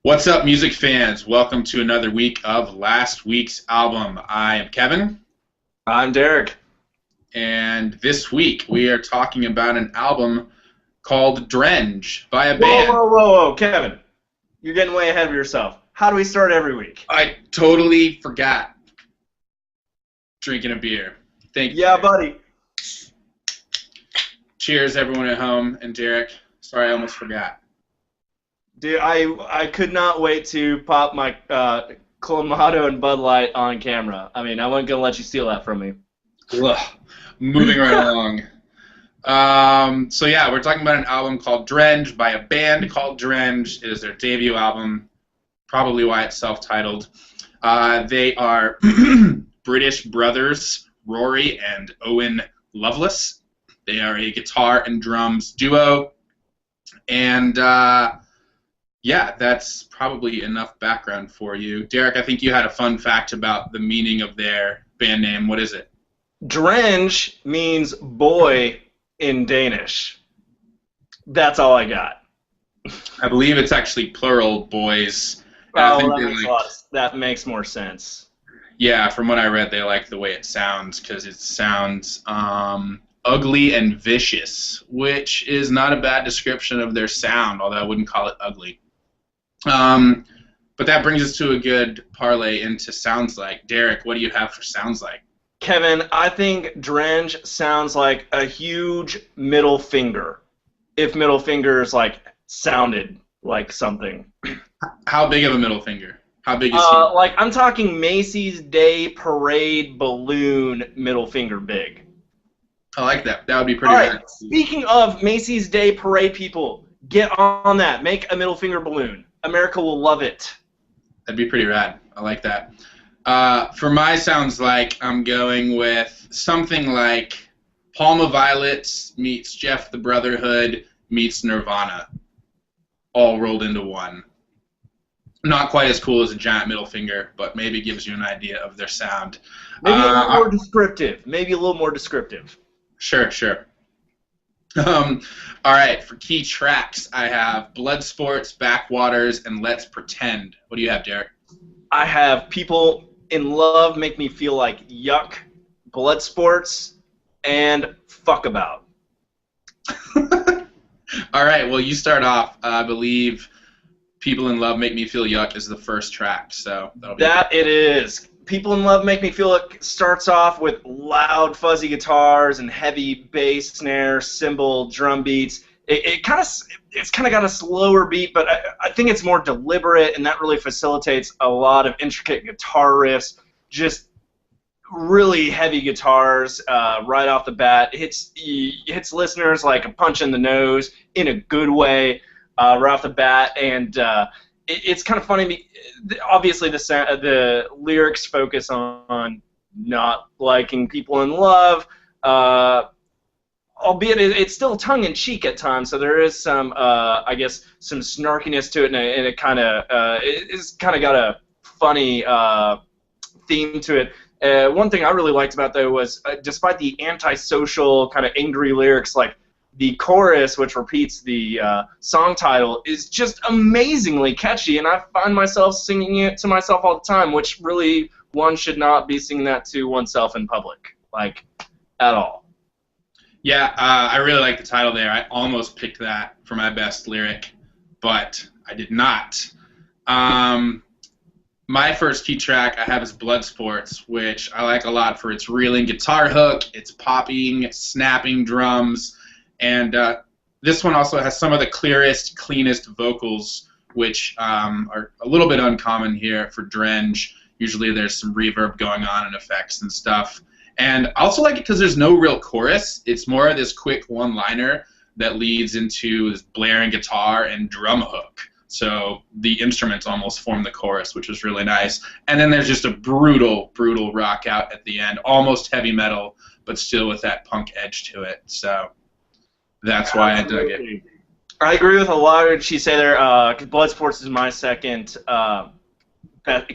What's up, music fans? Welcome to another week of last week's album. I am Kevin, I'm Derek. and this week we are talking about an album called Drenge by a Whoa, band. whoa, Kevin. You're getting way ahead of yourself. How do we start every week? I totally forgot drinking a beer. Thank you. Yeah, buddy. Cheers, everyone at home, and Derek. Sorry, I almost forgot. Dude, I could not wait to pop my Clamato and Bud Light on camera. I mean, I wasn't going to let you steal that from me. Ugh. Moving right along. So yeah, we're talking about an album called Drenge by a band called Drenge. It is their debut album, probably why it's self-titled. They are British brothers, Rory and Eoin Loveless. They are a guitar and drums duo, and yeah, that's probably enough background for you. Derek, I think you had a fun fact about the meaning of their band name. What is it? Drenge means boy in Danish. That's all I got. I believe it's actually plural, boys. I think that makes more sense. Yeah, from what I read, they like the way it sounds because it sounds ugly and vicious, which is not a bad description of their sound, although I wouldn't call it ugly. But that brings us to a good parlay into sounds like. Derek, what do you have for sounds like? Kevin, I think Drenge sounds like a huge middle finger. If middle fingers sounded like something. How big of a middle finger? How big is he? I'm talking Macy's Day Parade balloon middle finger big. I like that. That would be pretty good. Speaking of Macy's Day Parade people, get on that. Make a middle finger balloon. America will love it. That'd be pretty rad. I like that. For my sounds like, I'm going with something like Palma Violets meets Jeff the Brotherhood meets Nirvana, all rolled into one. Not quite as cool as a giant middle finger, but maybe gives you an idea of their sound. Maybe a little more descriptive. Maybe a little more descriptive. Sure. All right, for key tracks, I have Bloodsports, Backwaters, and Let's Pretend. What do you have, Derek? I have People in Love Make Me Feel Like Yuck, Bloodsports, and Fuckabout. All right, well, you start off. I believe People in Love Make Me Feel Yuck is the first track, so that'll be that it is. People in Love Make Me Feel Like starts off with loud, fuzzy guitars and heavy bass, snare, cymbal, drum beats. It's kind of got a slower beat, but I think it's more deliberate, and that really facilitates a lot of intricate guitar riffs. Just really heavy guitars right off the bat. It hits listeners like a punch in the nose in a good way right off the bat, and it's kind of funny. Obviously, the lyrics focus on not liking people in love, albeit it's still tongue-in-cheek at times. So there is some, I guess, some snarkiness to it, and it kind of it's kind of got a funny theme to it. One thing I really liked about though was, despite the antisocial kind of angry lyrics, like, the chorus, which repeats the song title, is just amazingly catchy, and I find myself singing it to myself all the time, which really one should not be singing that to oneself in public, at all. Yeah, I really like the title there. I almost picked that for my best lyric, but I did not. My first key track I have is Bloodsports, which I like a lot for its reeling guitar hook, its popping, snapping drums, and this one also has some of the clearest, cleanest vocals, which are a little bit uncommon here for Drenge. Usually there's some reverb going on and effects and stuff. And I also like it because there's no real chorus. It's more of this quick one-liner that leads into this blaring guitar and drum hook. So the instruments almost form the chorus, which is really nice. And then there's just a brutal, brutal rock out at the end, almost heavy metal, but still with that punk edge to it. So that's why I dug it. I agree with a lot of what she said there. Bloodsports is my second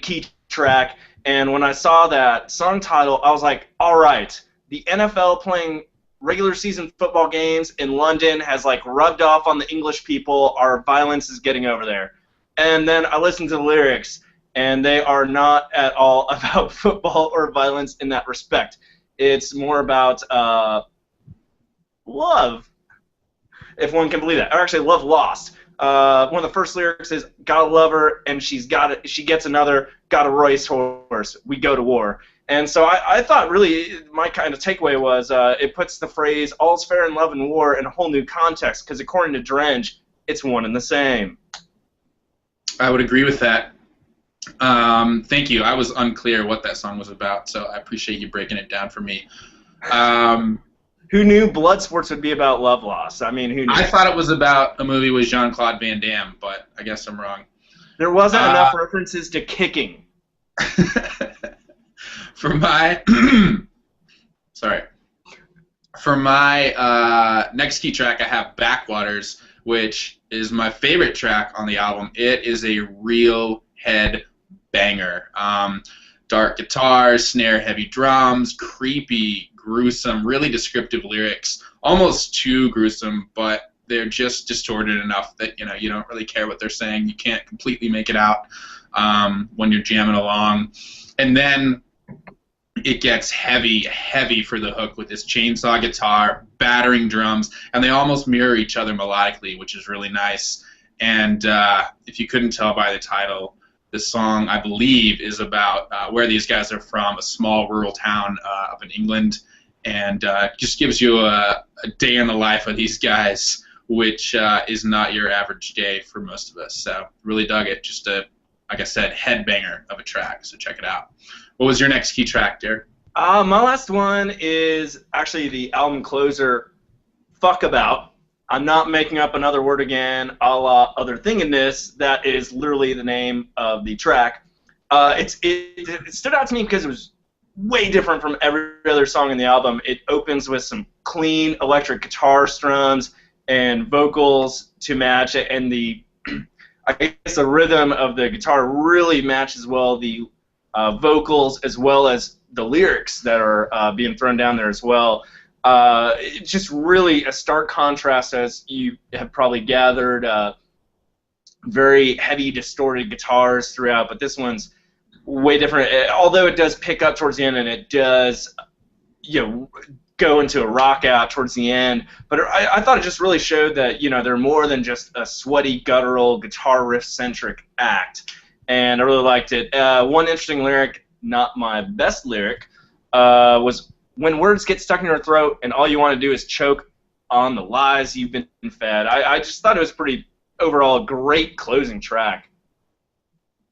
key track, and when I saw that song title, I was like, all right, the NFL playing regular season football games in London has rubbed off on the English people. Our violence is getting over there. And then I listened to the lyrics, and they are not at all about football or violence in that respect. It's more about love, if one can believe that. Or actually, love lost. One of the first lyrics is, "Gotta love her, and she gets another. Got a Royce horse. We go to war." And so I thought really my kind of takeaway was it puts the phrase "all's fair in love and war" in a whole new context, because according to Drenge, it's one and the same. I would agree with that. Thank you. I was unclear what that song was about, so I appreciate you breaking it down for me. Who knew Bloodsports would be about love loss? I mean, who knew? I thought it was about a movie with Jean-Claude Van Damme, but I guess I'm wrong. There wasn't enough references to kicking. For my next key track, I have Backwaters, which is my favorite track on the album. It is a real head banger. Dark guitars, snare, heavy drums, creepy, gruesome, really descriptive lyrics. Almost too gruesome, but they're just distorted enough that you don't really care what they're saying. You can't completely make it out when you're jamming along. And then it gets heavy for the hook with this chainsaw guitar, battering drums, and they almost mirror each other melodically, which is really nice. And if you couldn't tell by the title, this song, I believe, is about where these guys are from, a small rural town up in England, and just gives you a day in the life of these guys, which is not your average day for most of us. So really dug it. Just a, like I said, headbanger of a track, so check it out. What was your next key track, Derek? My last one is actually the album closer, Fuckabout. I'm not making up another word again, a la Other Thing in This. That is literally the name of the track. It stood out to me because it was way different from every other song in the album. It opens with some clean electric guitar strums and vocals to match it, and I guess the rhythm of the guitar really matches well the vocals as well as the lyrics that are being thrown down there as well. It's just really a stark contrast, as you have probably gathered. Very heavy, distorted guitars throughout, but this one's way different. Although it does pick up towards the end, and it does, go into a rock out towards the end. But I thought it just really showed that they're more than just a sweaty, guttural, guitar riff-centric act. And I really liked it. One interesting lyric, not my best lyric, was, "When words get stuck in your throat and all you want to do is choke on the lies you've been fed." I just thought it was pretty, overall, great closing track.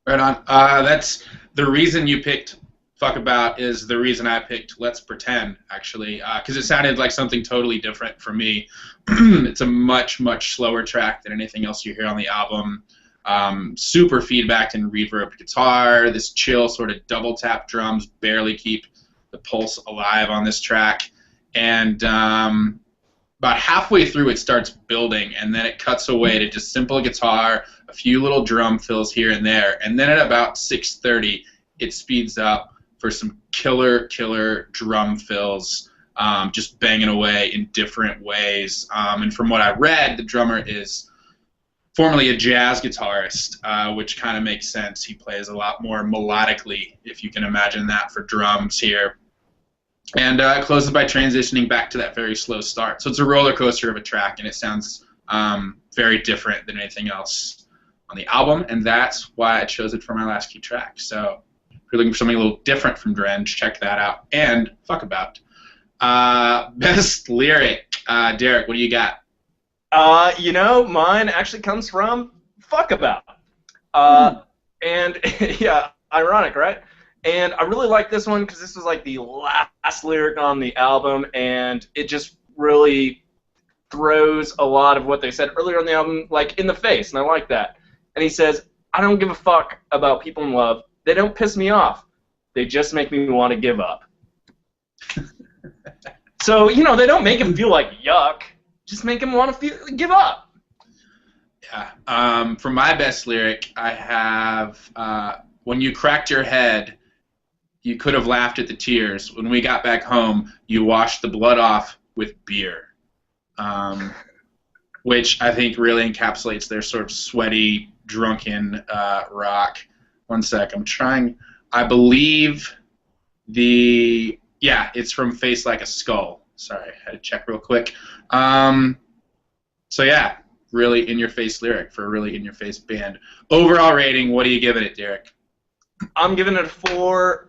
Right on. That's the reason you picked Fuckabout is the reason I picked Let's Pretend, actually, because it sounded like something totally different for me. It's a much, much slower track than anything else you hear on the album. Super feedback and reverb guitar, this chill sort of double tap drums barely keep the pulse alive on this track, and about halfway through it starts building, and then it cuts away to just simple guitar, a few little drum fills here and there, and then at about 6:30 it speeds up for some killer drum fills, just banging away in different ways. And from what I read, the drummer is formerly a jazz guitarist, which kind of makes sense. He plays a lot more melodically, if you can imagine that, for drums here. And it closes by transitioning back to that very slow start. So it's a roller coaster of a track, and it sounds very different than anything else on the album, and that's why I chose it for my last key track. So if you're looking for something a little different from Drenge, check that out. And Fuckabout. Best lyric, Derek, what do you got? Mine actually comes from Fuckabout. And, yeah, ironic, right? And I really like this one because this was like the last lyric on the album, and it just really throws a lot of what they said earlier on the album like in the face, and I like that. And he says, "I don't give a fuck about people in love. They don't piss me off. They just make me want to give up." So, they don't make him feel like yuck. Just make him want to give up. Yeah. For my best lyric, I have, "When you cracked your head, you could have laughed at the tears. When we got back home, you washed the blood off with beer." Which I think really encapsulates their sort of sweaty, drunken rock. One sec, I'm trying. I believe it's from Face Like a Skull. Sorry, I had to check real quick. So yeah, really in-your-face lyric for a really in-your-face band. Overall rating, what are you giving it, Derek? I'm giving it a 4.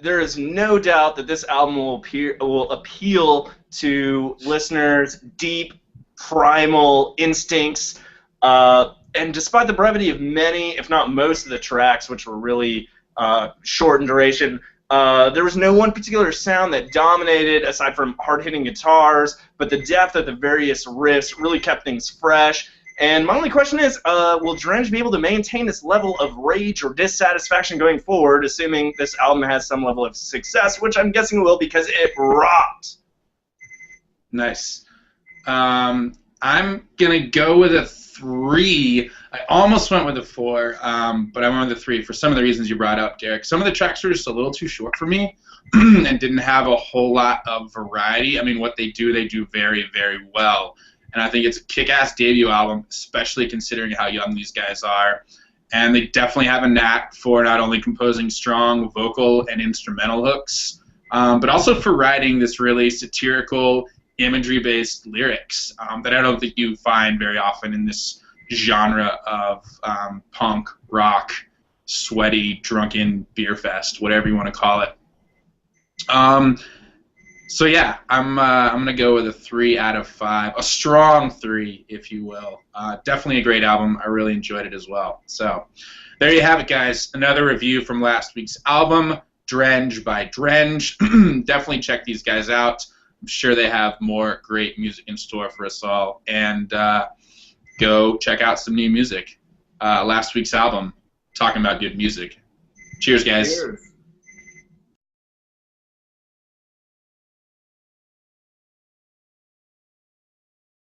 There is no doubt that this album will appeal to listeners' deep, primal instincts. And despite the brevity of many, if not most, of the tracks, which were really short in duration, there was no one particular sound that dominated, aside from hard-hitting guitars, but the depth of the various riffs really kept things fresh. And my only question is, will Drenge be able to maintain this level of rage or dissatisfaction going forward, assuming this album has some level of success, which I'm guessing it will because it rocked. Nice. I'm going to go with a 3. I almost went with a 4, but I went with a 3 for some of the reasons you brought up, Derek. Some of the tracks were just a little too short for me and didn't have a whole lot of variety. I mean, what they do very, very well. And I think it's a kick-ass debut album, especially considering how young these guys are. And they definitely have a knack for not only composing strong vocal and instrumental hooks, but also for writing this really satirical, imagery-based lyrics that I don't think you find very often in this genre of punk, rock, sweaty, drunken beer fest, whatever you want to call it. So yeah, I'm gonna go with a 3 out of 5, a strong 3, if you will. Definitely a great album. I really enjoyed it as well. So there you have it, guys. Another review from last week's album, Drenge by Drenge. Definitely check these guys out. I'm sure they have more great music in store for us all. And go check out some new music. Last week's album, talking about good music. Cheers, guys. Cheers.